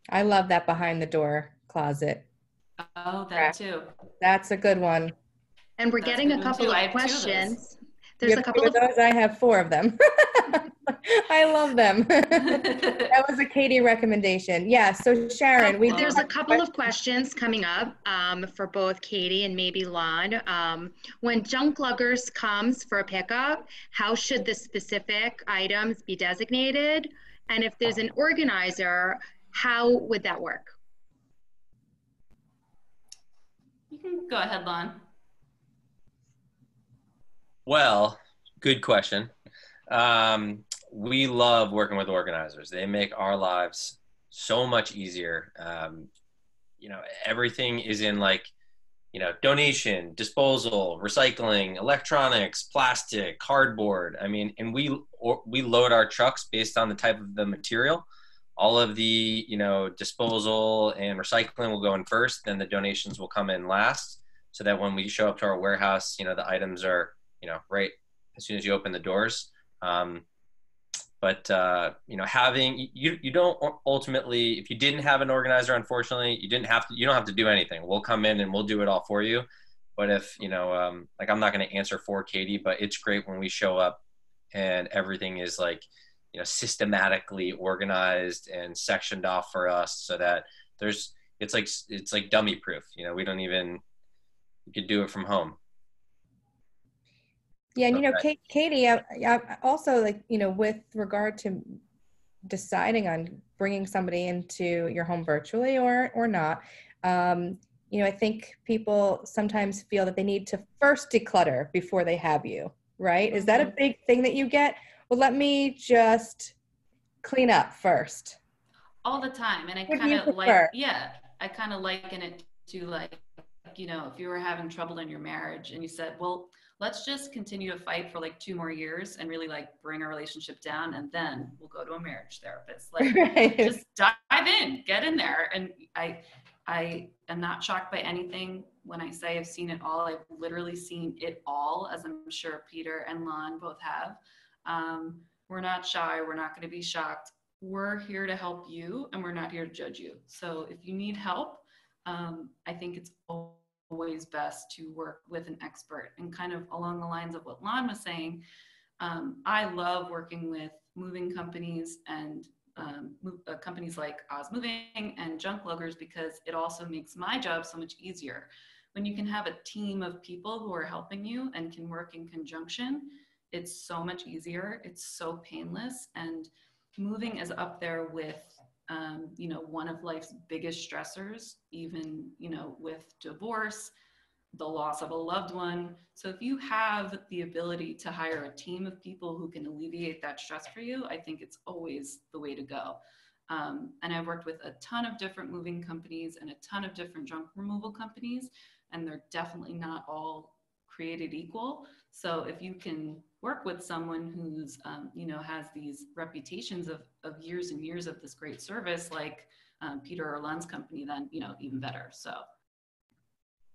I love that behind the door closet. Oh, that too. That's a good one. And we're getting a couple of questions. There's a couple of those. I have 4 of them. I love them. That was a Katie recommendation. Yeah. So Sharon, there's a couple of questions coming up for both Katie and maybe Lon. When Junkluggers comes for a pickup, how should the specific items be designated? And if there's an organizer, how would that work? You can go ahead, Lon. Well, good question. We love working with organizers. They make our lives so much easier. Everything is in donation, disposal, recycling, electronics, plastic, cardboard. I mean, and we load our trucks based on the type of the material. All of the, disposal and recycling will go in first, then the donations will come in last, so that when we show up to our warehouse, the items are, right as soon as you open the doors. Having, you don't ultimately, if you didn't have an organizer, unfortunately, you don't have to do anything. We'll come in and we'll do it all for you. But if, I'm not going to answer for Katie, but it's great when we show up and everything is systematically organized and sectioned off for us, so that it's like dummy proof. You could do it from home. Yeah, and Katie, I also with regard to deciding on bringing somebody into your home virtually or not, I think people sometimes feel that they need to first declutter before they have you, right? Mm-hmm. Is that a big thing that you get? Well, let me just clean up first. All the time, and I kind of liken it to if you were having trouble in your marriage and you said, well, let's just continue to fight for 2 more years and really bring our relationship down, and then we'll go to a marriage therapist. Right. Just dive in, get in there. And I am not shocked by anything when I say I've seen it all. I've literally seen it all, as I'm sure Peter and Lon both have. We're not shy. We're not going to be shocked. We're here to help you, and we're not here to judge you. So if you need help, I think it's always best to work with an expert. And kind of along the lines of what Lon was saying, I love working with moving companies and companies like Oz Moving and Junkluggers, because it also makes my job so much easier. When you can have a team of people who are helping you and can work in conjunction, it's so much easier. It's so painless. And moving is up there with one of life's biggest stressors, even, with divorce, the loss of a loved one. So if you have the ability to hire a team of people who can alleviate that stress for you, I think it's always the way to go. And I've worked with a ton of different moving companies and a ton of different junk removal companies, and they're definitely not all created equal. So if you can work with someone who's, has these reputations of years and years of this great service, like Peter or Lon's company, then, you know, even better. So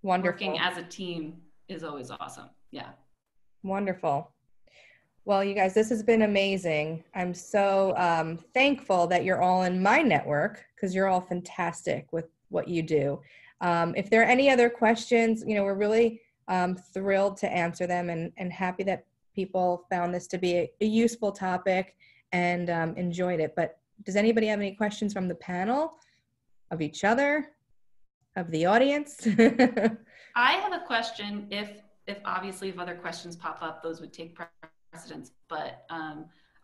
Wonderful. working as a team is always awesome. Yeah. Wonderful. Well, you guys, this has been amazing. I'm so thankful that you're all in my network, because you're all fantastic with what you do. If there are any other questions, you know, we're really thrilled to answer them, and happy that people found this to be a useful topic and enjoyed it. But does anybody have any questions from the panel, of each other, of the audience? I have a question. If obviously if other questions pop up, those would take precedence. But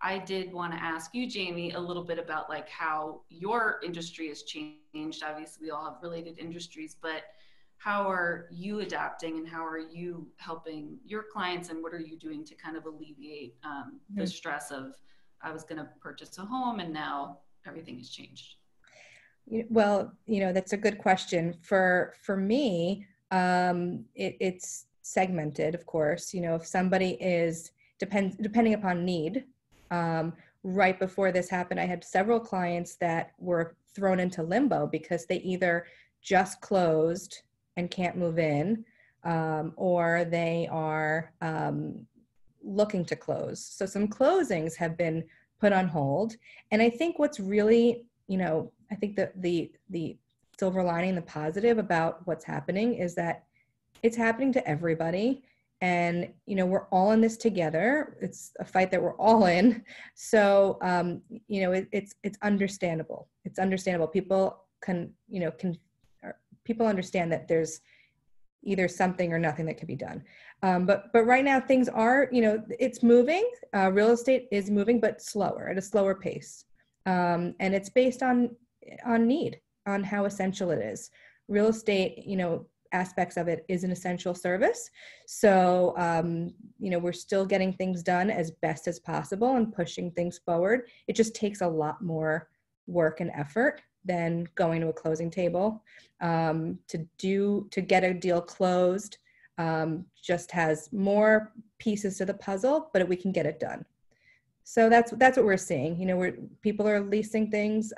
I did want to ask you, Jamie, a little bit about like how your industry has changed. Obviously, we all have related industries, but how are you adapting, and how are you helping your clients, and what are you doing to kind of alleviate the stress of, I was going to purchase a home and now everything has changed? Well, you know, that's a good question. For me, it's segmented, of course. You know, if somebody is depending upon need. Right before this happened, I had several clients that were thrown into limbo because they either just closed and can't move in, or they are looking to close. So some closings have been put on hold. And I think what's really, you know, I think the silver lining, the positive about what's happening is that it's happening to everybody. And, you know, we're all in this together. It's a fight that we're all in. So, you know, it's understandable. It's understandable. People people understand that there's either something or nothing that can be done. But right now things are, you know, it's moving. Real estate is moving, but slower, at a slower pace. And it's based on need, on how essential it is. Real estate, you know, aspects of it is an essential service. So, you know, we're still getting things done as best as possible and pushing things forward. It just takes a lot more work and effort than going to a closing table. To get a deal closed just has more pieces to the puzzle, but we can get it done. So that's what we're seeing. You know, people are leasing things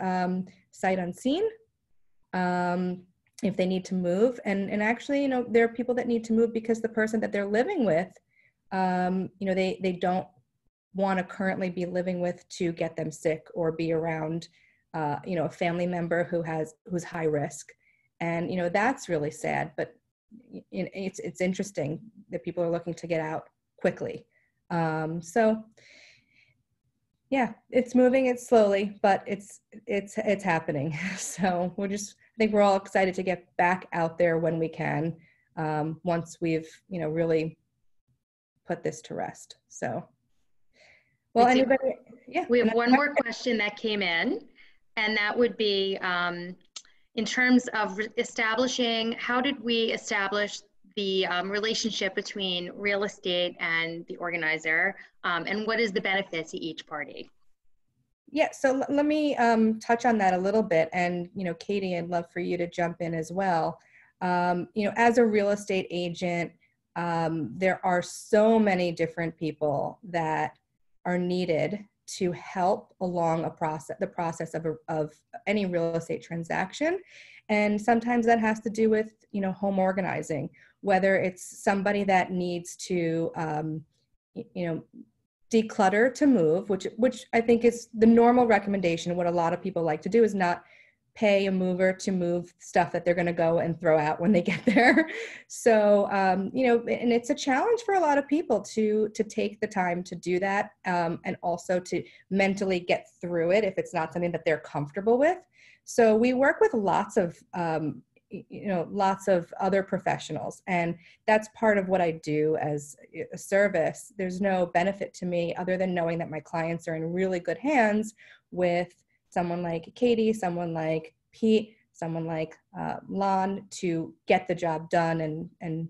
sight unseen. If they need to move, and actually, you know, there are people that need to move because the person that they're living with, you know, they don't want to currently be living with to get them sick or be around, you know, a family member who's high risk, and you know, that's really sad. But it's interesting that people are looking to get out quickly. So yeah, it's moving, it's slowly, but it's happening. So I think we're all excited to get back out there when we can, once we've, you know, really put this to rest. So, well, anybody? Yeah. We have one more question that came in, and that would be, in terms of how did we establish the relationship between real estate and the organizer, and what is the benefit to each party? Yeah, so let me touch on that a little bit. And, you know, Katie, I'd love for you to jump in as well. You know, as a real estate agent, there are so many different people that are needed to help along the process of any real estate transaction. And sometimes that has to do with, you know, home organizing, whether it's somebody that needs to, you know, declutter to move, which I think is the normal recommendation. What a lot of people like to do is not pay a mover to move stuff that they're going to go and throw out when they get there. So, you know, and it's a challenge for a lot of people to take the time to do that, and also to mentally get through it if it's not something that they're comfortable with. So we work with lots of other professionals, and that's part of what I do as a service. There's no benefit to me other than knowing that my clients are in really good hands with someone like Katie, someone like Pete, someone like Lon, to get the job done and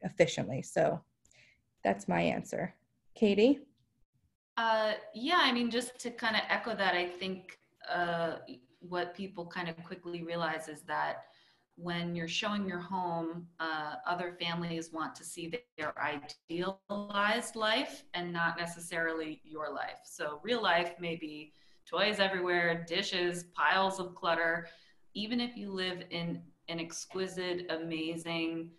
efficiently. So that's my answer. Katie? Yeah, I mean, just to kind of echo that, I think what people kind of quickly realize is that when you're showing your home, other families want to see their idealized life and not necessarily your life. So real life may be toys everywhere, dishes, piles of clutter. Even if you live in an exquisite, amazing,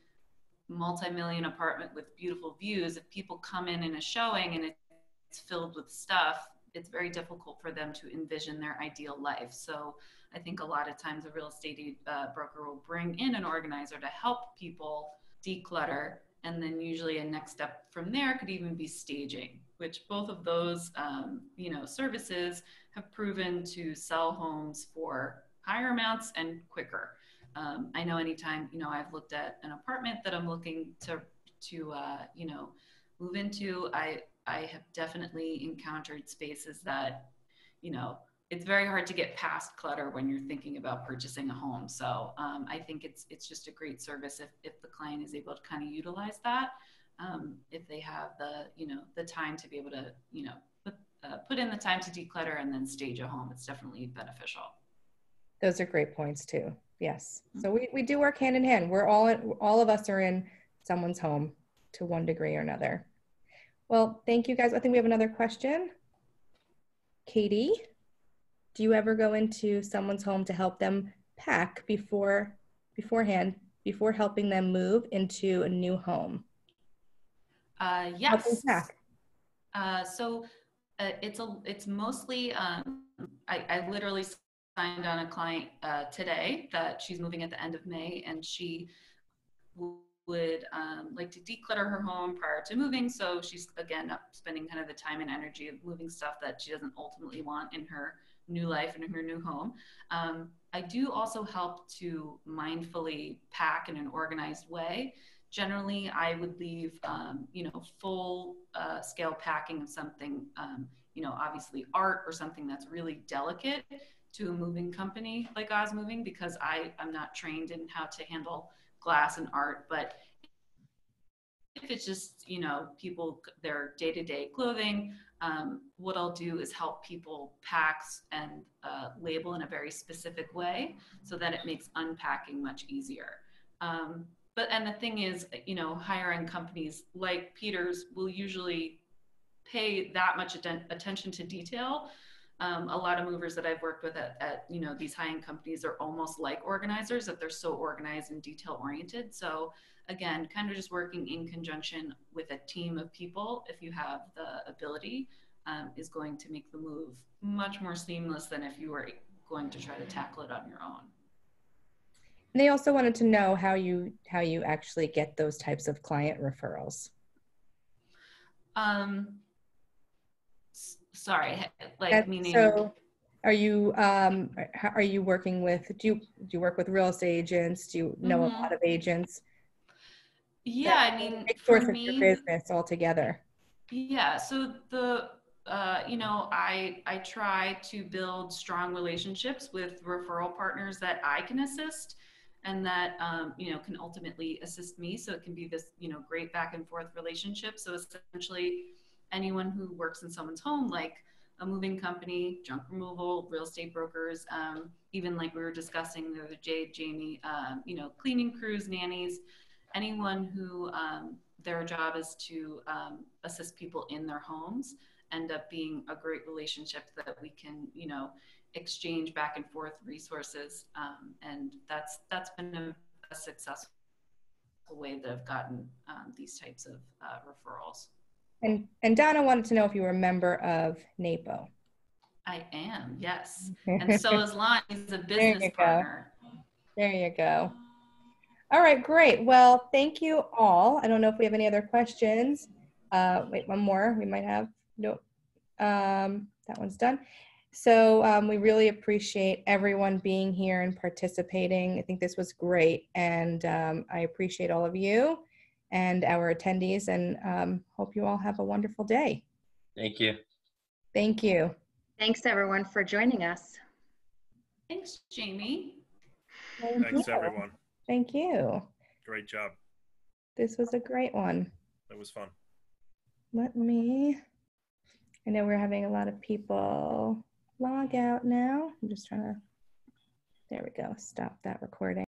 multi-million apartment with beautiful views, if people come in a showing and it's filled with stuff, it's very difficult for them to envision their ideal life. So I think a lot of times a real estate broker will bring in an organizer to help people declutter. And then usually a next step from there could even be staging, which both of those services have proven to sell homes for higher amounts and quicker. I know anytime, I've looked at an apartment that I'm looking to move into, I have definitely encountered spaces that, it's very hard to get past clutter when you're thinking about purchasing a home. So I think it's just a great service if the client is able to kind of utilize that, if they have the time to be able to, put in the time to declutter and then stage a home. It's definitely beneficial. Those are great points too. Yes. So we do work hand in hand. We're all of us are in someone's home to one degree or another. Well, thank you guys. I think we have another question. Katie, do you ever go into someone's home to help them pack beforehand, before helping them move into a new home? Yes. So it's mostly, I literally signed on a client today that she's moving at the end of May, and she would like to declutter her home prior to moving. So she's, again, not spending kind of the time and energy of moving stuff that she doesn't ultimately want in her new life and in her new home. I do also help to mindfully pack in an organized way. Generally, I would leave, full scale packing of something, obviously art or something that's really delicate to a moving company like Oz Moving, because I'm not trained in how to handle glass and art. But if it's just, people, their day-to-day clothing, what I'll do is help people pack and label in a very specific way so that it makes unpacking much easier. And the thing is, higher end companies like Peter's will usually pay that much attention to detail. A lot of movers that I've worked with at these high-end companies are almost like organizers, that they're so organized and detail-oriented. So again, kind of just working in conjunction with a team of people, if you have the ability, is going to make the move much more seamless than if you were going to try to tackle it on your own. And they also wanted to know how you actually get those types of client referrals. Sorry, meaning. So, are you working with? Do you work with real estate agents? Do you know a lot of agents? Yeah, I mean, for me, your business altogether. Yeah. So I try to build strong relationships with referral partners that I can assist, and that can ultimately assist me. So it can be this great back and forth relationship. So essentially, anyone who works in someone's home, like a moving company, junk removal, real estate brokers, even like we were discussing the other day, Jamie, cleaning crews, nannies, anyone who their job is to assist people in their homes, end up being a great relationship that we can, exchange back and forth resources. And that's been a successful way that I've gotten these types of referrals. And Donna wanted to know if you were a member of NAPO. I am, yes. And so is Lon. He's a business partner. There you go. All right, great. Well, thank you all. I don't know if we have any other questions. Wait, one more. We might have. Nope. That one's done. So we really appreciate everyone being here and participating. I think this was great. And I appreciate all of you and our attendees, and hope you all have a wonderful day. Thank you. Thank you. Thanks everyone for joining us. Thanks, Jamie. Thanks everyone. Thank you. Great job. This was a great one. That was fun. I know we're having a lot of people log out now. I'm just trying to, there we go, stop that recording.